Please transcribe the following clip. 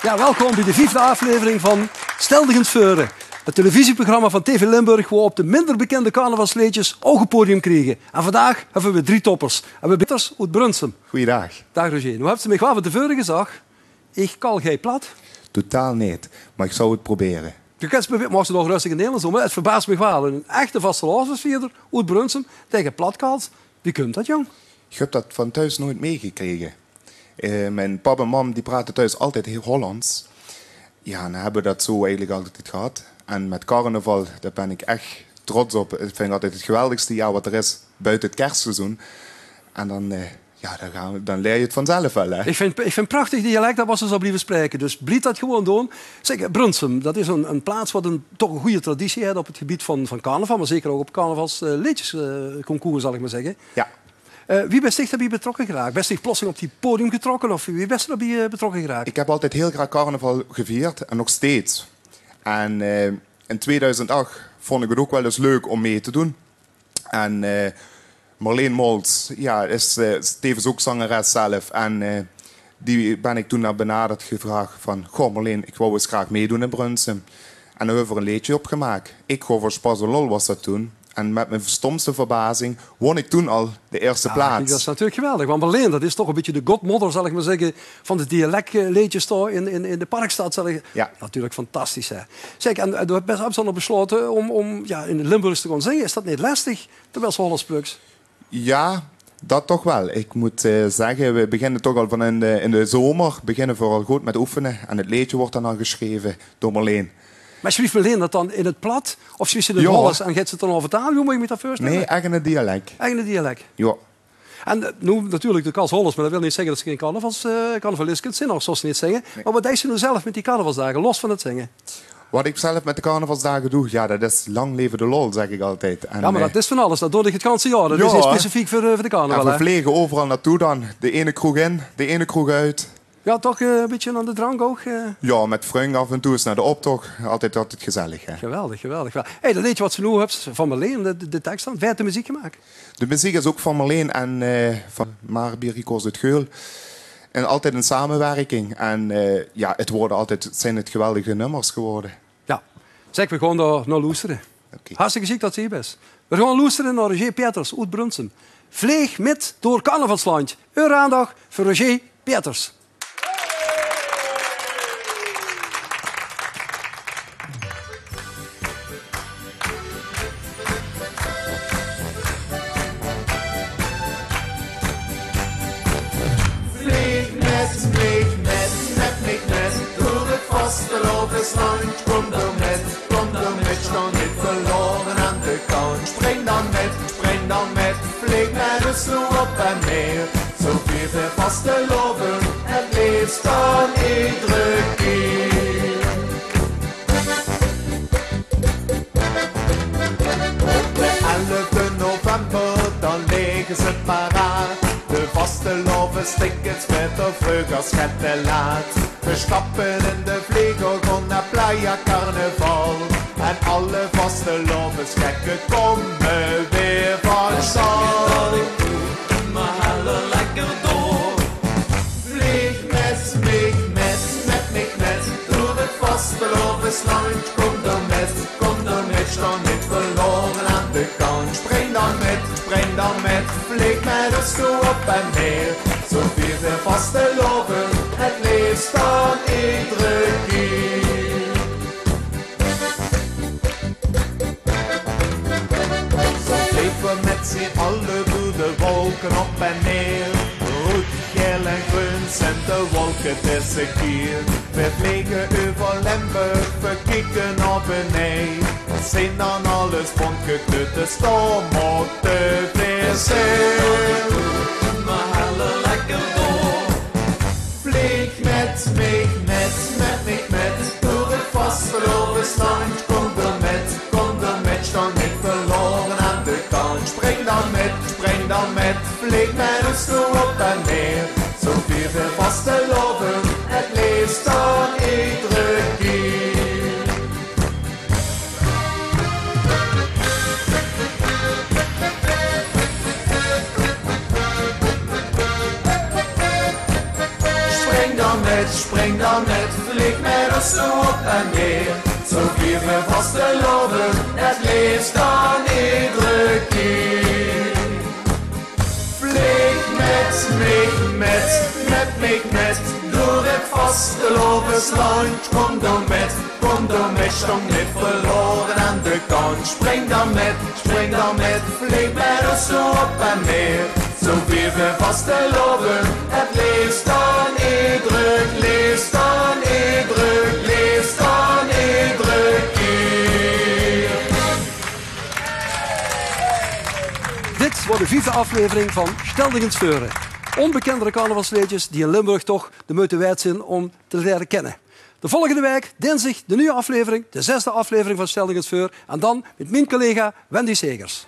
Ja, welkom bij de 5e aflevering van Steldigend Veuren. Het televisieprogramma van TV Limburg waar op de minder bekende carnavalsleedjes ook een podium kregen. En vandaag hebben we 3 toppers. En we Peters uit Brunsum. Goeiedag. Dag Roger. Nu hebt ze mij gehad de vorige zag. Ik kal gij plat. Totaal niet, maar ik zou het proberen. Je kunt het proberen, maar ze nog rustig in Nederlands doen. Het verbaast me wel. Een echte vastelavondsvierder uit Brunsum tegen platkals. Wie kunt dat, jong? Ik heb dat van thuis nooit meegekregen. Mijn papa en mam die praten thuis altijd heel Hollands. Ja, en hebben we dat zo eigenlijk altijd gehad. En met carnaval, daar ben ik echt trots op. Ik vind altijd het geweldigste jaar wat er is buiten het kerstseizoen. En dan, dan leer je het vanzelf wel. Hè? Ik vind prachtig dialect, dat was ze zo blijven spreken. Dus blied dat gewoon doen. Zeg, Brunsum, dat is een plaats wat toch een goede traditie heeft op het gebied van carnaval. Maar zeker ook op carnavalsliedjesconcours, zal ik maar zeggen. Ja. Wie bent zich daarbij betrokken geraakt? Best zich plotseling op die podium getrokken? Of wie best daarbij betrokken geraakt? Ik heb altijd heel graag carnaval gevierd en nog steeds. En in 2008 vond ik het ook wel eens leuk om mee te doen. En Marleen Moltz is tevens ook zangeres zelf. En die ben ik toen naar benaderd gevraagd van... Goh Marleen, ik wou eens graag meedoen in Brunsum. En dan hebben we er een liedje op gemaakt. Ik gooi voor Spas en Lol was dat toen. En met mijn stomste verbazing won ik toen al de eerste plaats. Dat is natuurlijk geweldig. Want Marleen, dat is toch een beetje de godmodder, zal ik maar zeggen, van de dialectleedjes in de Parkstad. Ja. Natuurlijk fantastisch. Hè? Zeg, en je hebt best nog besloten om in het Limburgs te gaan zingen. Is dat niet lastig, terwijl ze Hollands pluks? Ja, dat toch wel. Ik moet zeggen, we beginnen toch al van in de zomer. Beginnen vooral goed met oefenen. En het liedje wordt dan al geschreven door Marleen. Maar schrijft Marleen dat dan in het plat? Of schrijft ze in het Hollands en gaat ze het dan overtalen? Hoe moet je me dat voorstellen? Nee, echt in het dialect. Eigen dialect? Ja. En nu natuurlijk de kans Hollands, maar dat wil niet zeggen dat ze geen carnavalist kunt zingen, of zoals ze niet zingen. Nee. Maar wat deed ze nu zelf met die carnavalsdagen, los van het zingen? Wat ik zelf met de carnavalsdagen doe, ja, dat is lang leven de lol, zeg ik altijd. En, ja, maar dat is van alles. Dat doe ik het ganse jaar. Dat is specifiek voor de carnaval. En we vliegen overal naartoe dan. De ene kroeg in, de ene kroeg uit. Ja, toch een beetje aan de drank ook? Ja, met vrienden af en toe eens naar de optocht. Altijd gezellig. Hè. Geweldig, geweldig. Hey, dat liedje wat ze nu hebt van Marleen, de tekst dan. Wie heeft de muziek gemaakt? De muziek is ook van Marleen en van Maribier uit Geul. En altijd een samenwerking. En het zijn het geweldige nummers geworden. Ja. Zeg, we gaan daar naar luisteren. Okay. Hartstikke ziek dat ze hier bent. We gaan luisteren naar Roger Peters uit Brunsum. Vleeg met door carnavalsland. Uw aandacht voor Roger Peters. Kom dan met, stand niet verloren aan de kant. Spring dan met, vlieg met de snoe op en neer. Zo viert de vaste loven, het liefst dan iedere keer. Op de 11e november, dan liggen ze paraat. De vaste loven stikken met de vleugels het te laat. We stappen in de vliegel, gaan naar Playa Carnaval. En alle vaste lovers gekken komen weer van stal. Dat ik doe, maar halen lekker door. Vlieg met, door het vaste loversland. Kom dan met, stand niet verloren aan de kant. Spring dan met, vlieg met de stoel op en neer. Zo viert de vaste lover het liefst dan iedere keer. Zo vliegen met z'n allen door de wolken op en neer. Rood, geel en groen zijn de wolken deze keer. We vliegen over Limburg, we kijken naar beneden. Zien dan alles bonkgekleurd, de storm op de wc. Maar halen lekker door. Vlieg met, door het vastgelopen land. Kom dan met, stand niet verloren aan de kant. Spring dan met, vlieg met een stoel op en neer. Zo viert de vaste loven, het liefst dan iedere keer. Spring dan met, vlieg met ons zo op en neer. Zo vieren we vasteloven, het leeft dan iedere keer. Vlieg met mij, door het vastelovensland. Kom dan met, stong niet verloren aan de kant. Spring dan met, vlieg met ons zo op en neer. Zo vieren we vasteloven, het leeft dan iedere, leeft dan iedere, leeft dan iedere keer. Dit wordt de 4e aflevering van Steldingens Veuren. Onbekendere carnavalsliedjes die in Limburg toch de moeite waard zijn om te leren kennen. De volgende week, dinsdag, de nieuwe aflevering, de 6e aflevering van Steldingens Veuren. En dan met mijn collega Wendy Segers.